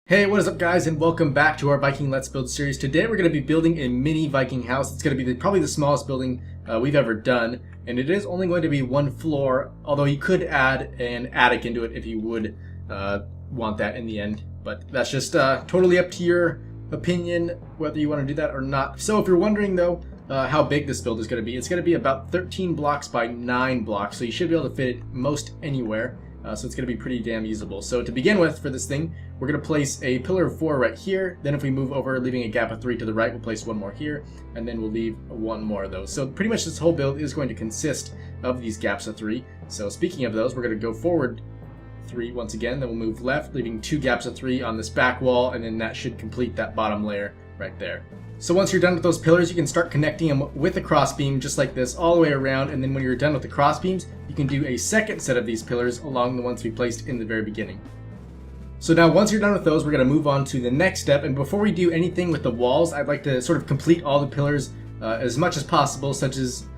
Hey, what is up guys, and welcome back to our Viking Let's Build series. Today we're going to be building a mini Viking house. It's going to be probably the smallest building we've ever done, and it is only going to be one floor, although you could add an attic into it if you would want that in the end. But that's just totally up to your opinion whether you want to do that or not. So if you're wondering though how big this build is going to be, it's going to be about 13 blocks by 9 blocks, so you should be able to fit it most anywhere. So it's going to be pretty damn usable. So to begin with, for this thing, we're going to place a pillar of 4 right here. Then if we move over, leaving a gap of 3 to the right, we'll place one more here, and then we'll leave one more of those. So pretty much this whole build is going to consist of these gaps of 3. So speaking of those, we're going to go forward 3 once again, then we'll move left, leaving 2 gaps of 3 on this back wall, and then that should complete that bottom layer right there. So once you're done with those pillars, you can start connecting them with a crossbeam just like this all the way around, and then when you're done with the crossbeams, you can do a second set of these pillars along the ones we placed in the very beginning. So now once you're done with those, we're going to move on to the next step, and before we do anything with the walls, I'd like to sort of complete all the pillars as much as possible, such as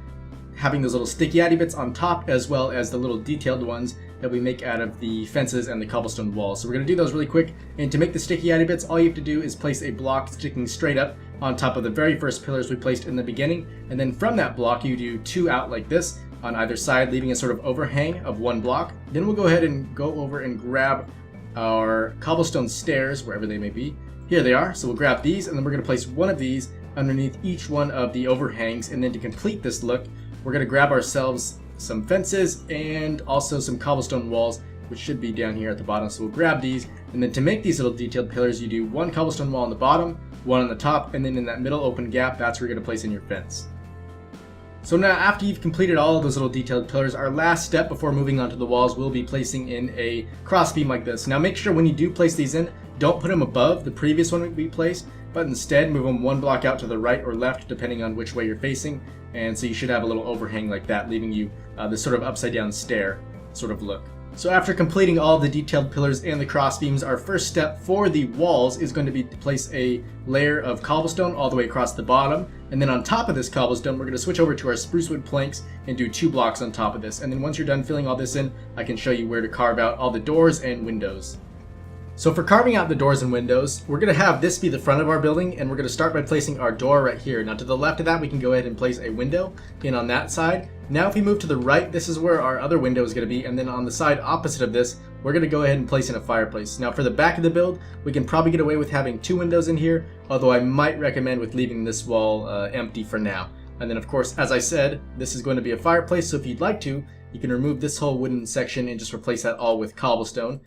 having those little sticky addy bits on top, as well as the little detailed ones that we make out of the fences and the cobblestone walls. So we're going to do those really quick, and to make the sticky addy bits, all you have to do is place a block sticking straight up on top of the very first pillars we placed in the beginning, and then from that block you do 2 out like this on either side, leaving a sort of overhang of 1 block. Then we'll go ahead and go over and grab our cobblestone stairs, wherever they may be. Here they are. So we'll grab these, and then we're going to place one of these underneath each one of the overhangs, and then to complete this look, we're going to grab ourselves some fences and also some cobblestone walls, which should be down here at the bottom. So we'll grab these, and then to make these little detailed pillars, you do 1 cobblestone wall on the bottom, 1 on the top, and then in that middle open gap, that's where you're going to place in your fence. So now after you've completed all of those little detailed pillars, our last step before moving on to the walls will be placing in a crossbeam like this. Now make sure when you do place these in, don't put them above the previous one we placed, but instead move them 1 block out to the right or left depending on which way you're facing, and so you should have a little overhang like that, leaving you this sort of upside down stair sort of look. So after completing all the detailed pillars and the crossbeams, our first step for the walls is going to be to place a layer of cobblestone all the way across the bottom, and then on top of this cobblestone we're going to switch over to our spruce wood planks and do 2 blocks on top of this, and then once you're done filling all this in, I can show you where to carve out all the doors and windows. So for carving out the doors and windows, we're going to have this be the front of our building, and we're going to start by placing our door right here. Now to the left of that, we can go ahead and place a window in on that side. Now if we move to the right, this is where our other window is going to be, and then on the side opposite of this, we're going to go ahead and place in a fireplace. Now for the back of the build, we can probably get away with having 2 windows in here, although I might recommend with leaving this wall empty for now. And then of course, as I said, this is going to be a fireplace, so if you'd like to, you can remove this whole wooden section and just replace that all with cobblestone.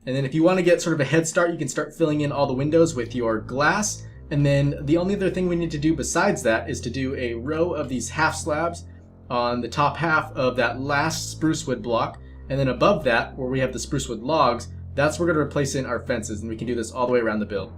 And then if you want to get sort of a head start, you can start filling in all the windows with your glass. And then the only other thing we need to do besides that is to do a row of these half slabs on the top half of that last spruce wood block. And then above that, where we have the spruce wood logs, that's where we're going to replace in our fences. And we can do this all the way around the build.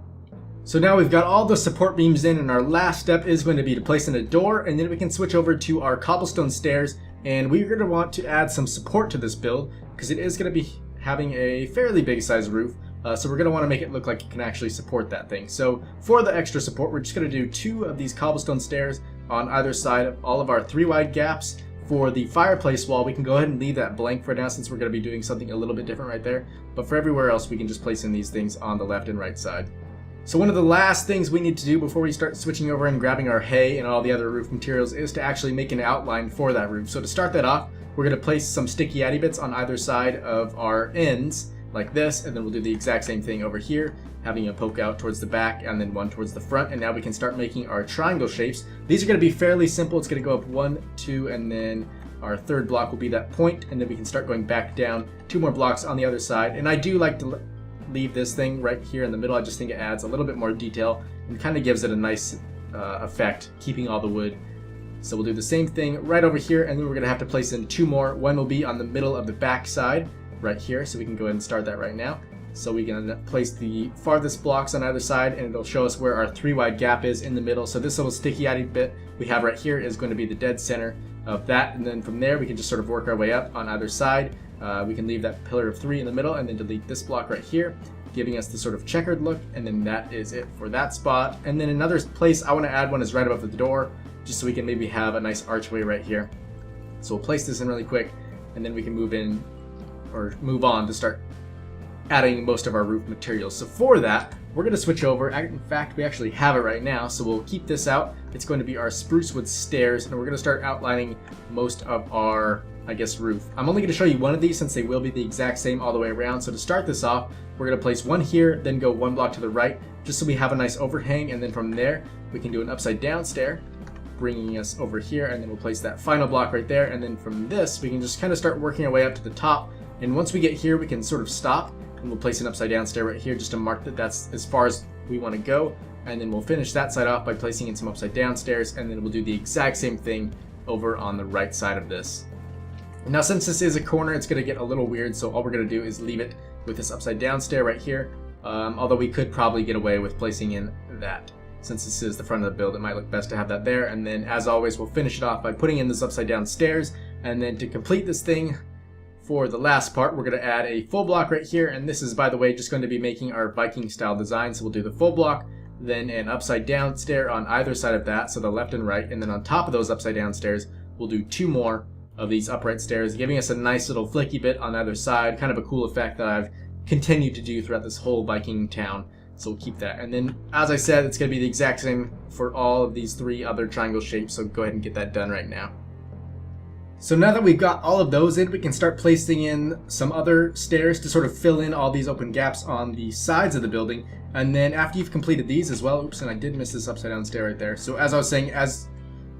So now we've got all the support beams in, and our last step is going to be to place in a door, and then we can switch over to our cobblestone stairs. And we're going to want to add some support to this build because it is going to be having a fairly big size roof, so we're going to want to make it look like it can actually support that thing. So for the extra support, we're just going to do 2 of these cobblestone stairs on either side of all of our 3 wide gaps. For the fireplace wall, we can go ahead and leave that blank for now since we're going to be doing something a little bit different right there, but for everywhere else we can just place in these things on the left and right side. So one of the last things we need to do before we start switching over and grabbing our hay and all the other roof materials is to actually make an outline for that roof. So to start that off, we're going to place some sticky addy bits on either side of our ends like this, and then we'll do the exact same thing over here, having a poke out towards the back and then one towards the front. And now we can start making our triangle shapes. These are going to be fairly simple. It's going to go up 1, 2, and then our 3rd block will be that point, and then we can start going back down 2 more blocks on the other side. And I do like to leave this thing right here in the middle. I just think it adds a little bit more detail and kind of gives it a nice effect, keeping all the wood. So we'll do the same thing right over here, and then we're going to have to place in 2 more. One will be on the middle of the back side right here, so we can go ahead and start that right now. So we can place the farthest blocks on either side, and it'll show us where our 3 wide gap is in the middle. So this little sticky addy bit we have right here is going to be the dead center of that, and then from there we can just sort of work our way up on either side. We can leave that pillar of 3 in the middle and then delete this block right here, giving us the sort of checkered look, and then that is it for that spot. And then another place I want to add one is right above the door, just so we can maybe have a nice archway right here. So we'll place this in really quick, and then we can move in or move on to start adding most of our roof materials. So for that, we're going to switch over. In fact, we actually have it right now, so we'll keep this out. It's going to be our spruce wood stairs, and we're going to start outlining most of our, I guess, roof. I'm only going to show you one of these since they will be the exact same all the way around. So to start this off, we're going to place one here, then go one block to the right, just so we have a nice overhang, and then from there, we can do an upside down stair, bringing us over here, and then we'll place that final block right there, and then from this, we can just kind of start working our way up to the top, and once we get here, we can sort of stop, and we'll place an upside down stair right here just to mark that that's as far as we want to go, and then we'll finish that side off by placing in some upside down stairs, and then we'll do the exact same thing over on the right side of this. Now since this is a corner, it's going to get a little weird, so all we're going to do is leave it with this upside down stair right here, although we could probably get away with placing in that. Since this is the front of the build, it might look best to have that there, and then as always, we'll finish it off by putting in this upside down stairs, and then to complete this thing, for the last part, we're going to add a full block right here, and this is, by the way, just going to be making our Viking style design. So we'll do the full block, then an upside down stair on either side of that, so the left and right, and then on top of those upside down stairs, we'll do 2 more of these upright stairs, giving us a nice little flicky bit on either side, kind of a cool effect that I've continued to do throughout this whole Viking town. So we'll keep that. And then, as I said, it's going to be the exact same for all of these 3 other triangle shapes, so go ahead and get that done right now. So now that we've got all of those in, we can start placing in some other stairs to sort of fill in all these open gaps on the sides of the building. And then after you've completed these as well, oops, and I did miss this upside down stair right there. So as I was saying, as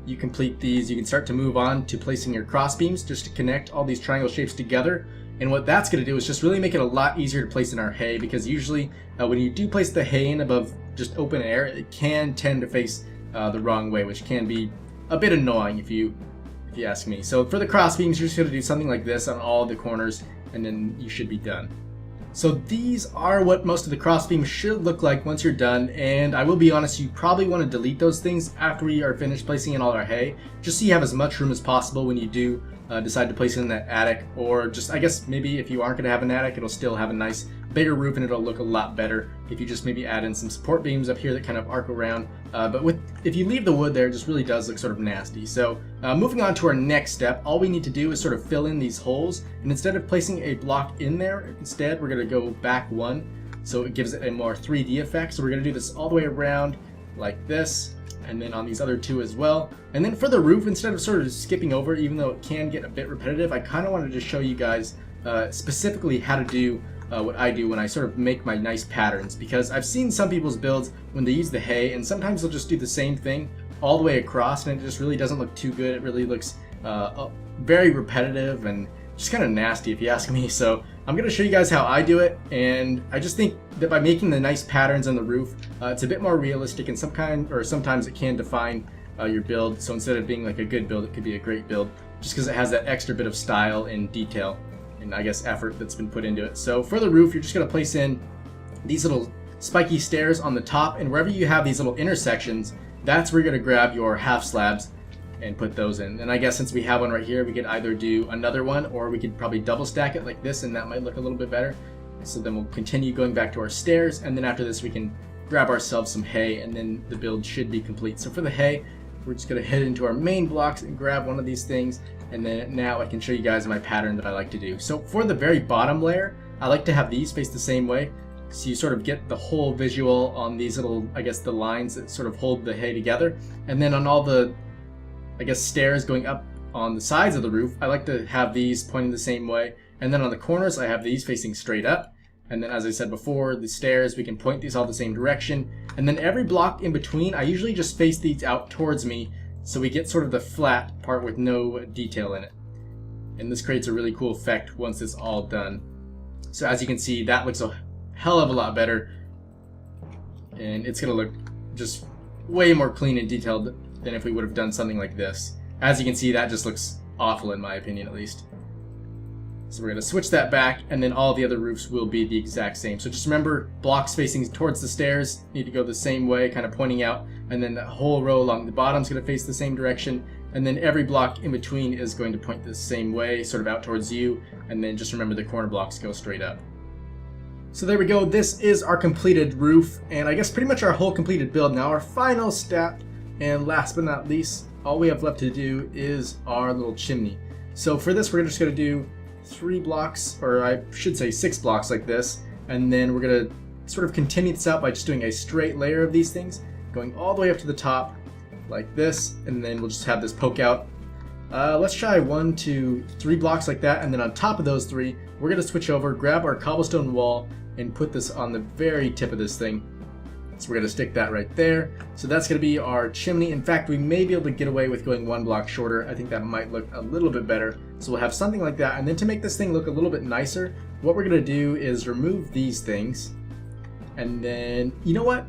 you complete these, you can start to move on to placing your cross beams just to connect all these triangle shapes together. And what that's going to do is just really make it a lot easier to place in our hay, because usually when you do place the hay in above just open air, it can tend to face the wrong way, which can be a bit annoying if you ask me. So for the cross beams, you're just going to do something like this on all the corners, and then you should be done. So these are what most of the cross beams should look like once you're done, and I will be honest, you probably want to delete those things after we are finished placing in all our hay, just so you have as much room as possible when you do decide to place it in that attic, or just, I guess, maybe if you aren't going to have an attic, it'll still have a nice bigger roof and it'll look a lot better if you just maybe add in some support beams up here that kind of arc around. But if you leave the wood there, it just really does look sort of nasty. So moving on to our next step, all we need to do is sort of fill in these holes, and instead of placing a block in there, instead we're going to go back 1, so it gives it a more 3D effect. So we're going to do this all the way around like this, and then on these other 2 as well. And then for the roof, instead of sort of skipping over, even though it can get a bit repetitive, I kind of wanted to show you guys specifically how to do what I do when I sort of make my nice patterns, because I've seen some people's builds when they use the hay, and sometimes they'll just do the same thing all the way across, and it just really doesn't look too good. It really looks very repetitive and just kind of nasty if you ask me. So I'm going to show you guys how I do it, and I just think that by making the nice patterns on the roof, it's a bit more realistic, and sometimes it can define your build. So instead of being like a good build, it could be a great build, just because it has that extra bit of style and detail and, I guess, effort that's been put into it. So for the roof, you're just going to place in these little spiky stairs on the top, and wherever you have these little intersections, that's where you're going to grab your half slabs and put those in. And I guess since we have one right here, we could either do another one, or we could probably double stack it like this, and that might look a little bit better. So then we'll continue going back to our stairs, and then after this we can grab ourselves some hay, and then the build should be complete. So for the hay, we're just going to head into our main blocks and grab one of these things, and then now I can show you guys my pattern that I like to do. So for the very bottom layer, I like to have these face the same way, so you sort of get the whole visual on these little, I guess, the lines that sort of hold the hay together. And then on all the, I guess, stairs going up on the sides of the roof, I like to have these pointing the same way. And then on the corners, I have these facing straight up. And then, as I said before, the stairs, we can point these all the same direction. And then every block in between, I usually just face these out towards me, so we get sort of the flat part with no detail in it. And this creates a really cool effect once it's all done. So as you can see, that looks a hell of a lot better. And it's going to look just way more clean and detailed than if we would have done something like this. As you can see, that just looks awful in my opinion, at least. So we're going to switch that back, and then all the other roofs will be the exact same. So just remember, blocks facing towards the stairs need to go the same way, kind of pointing out, and then the whole row along the bottom is going to face the same direction, and then every block in between is going to point the same way, sort of out towards you, and then just remember the corner blocks go straight up. So there we go, this is our completed roof, and I guess pretty much our whole completed build. Now our final step, and last but not least, all we have left to do is our little chimney. So for this, we're just going to do 3 blocks, or I should say 6 blocks like this, And then we're going to sort of continue this out by just doing a straight layer of these things, going all the way up to the top like this, and then we'll just have this poke out. Let's try 1, 2, 3 blocks like that, and then on top of those 3, we're going to switch over, grab our cobblestone wall, and put this on the very tip of this thing. So we're going to stick that right there. So that's going to be our chimney. In fact, we may be able to get away with going 1 block shorter. I think that might look a little bit better. So we'll have something like that. And then to make this thing look a little bit nicer, what we're going to do is remove these things. And then, you know what?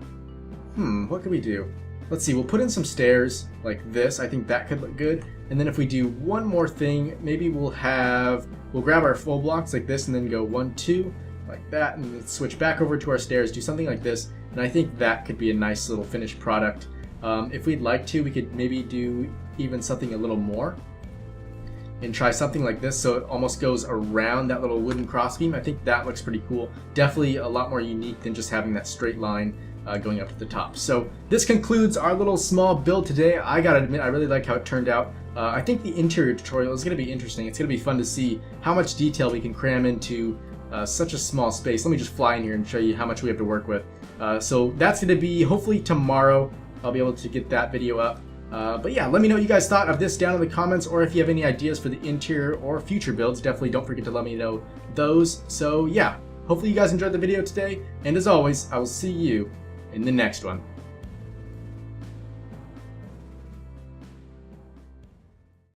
What could we do? Let's see, we'll put in some stairs like this. I think that could look good. And then if we do one more thing, maybe we'll grab our full blocks like this and then go 1, 2, like that, and then switch back over to our stairs, do something like this. And I think that could be a nice little finished product. If we'd like to, we could maybe do even something a little more and try something like this so it almost goes around that little wooden crossbeam. I think that looks pretty cool. Definitely a lot more unique than just having that straight line going up to the top. So this concludes our little small build today. I gotta admit, I really like how it turned out. I think the interior tutorial is going to be interesting. It's going to be fun to see how much detail we can cram into such a small space. Let me just fly in here and show you how much we have to work with. So that's going to be hopefully tomorrow. I'll be able to get that video up. But yeah, let me know what you guys thought of this down in the comments, or if you have any ideas for the interior or future builds, definitely don't forget to let me know those. So yeah, hopefully you guys enjoyed the video today, and as always, I will see you in the next one.